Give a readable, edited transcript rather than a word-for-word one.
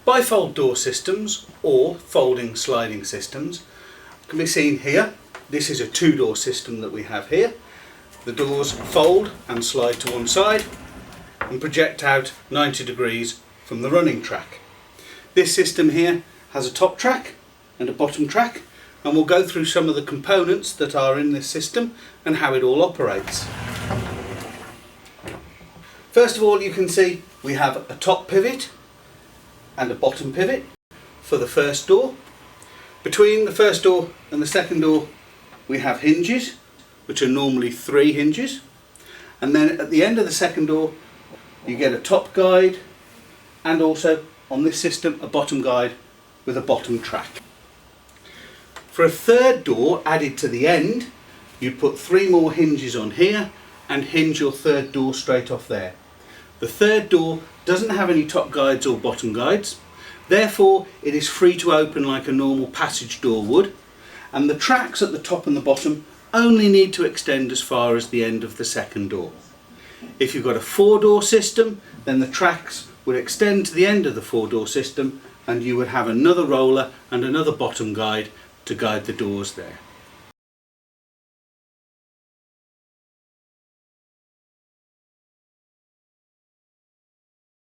Bifold door systems, or folding sliding systems, can be seen here. This is a two-door system that we have here. The doors fold and slide to one side and project out 90 degrees from the running track. This system here has a top track and a bottom track, and we'll go through some of the components that are in this system and how it all operates. First of all, you can see we have a top pivot and a bottom pivot for the first door. Between the first door and the second door we have hinges, which are normally 3 hinges, and then at the end of the second door you get a top guide and also on this system a bottom guide with a bottom track. For a third door added to the end, you'd put 3 more hinges on here and hinge your third door straight off there. The third door doesn't have any top guides or bottom guides, therefore it is free to open like a normal passage door would, and the tracks at the top and the bottom only need to extend as far as the end of the second door. If you've got a 4-door system, then the tracks would extend to the end of the 4-door system and you would have another roller and another bottom guide to guide the doors there.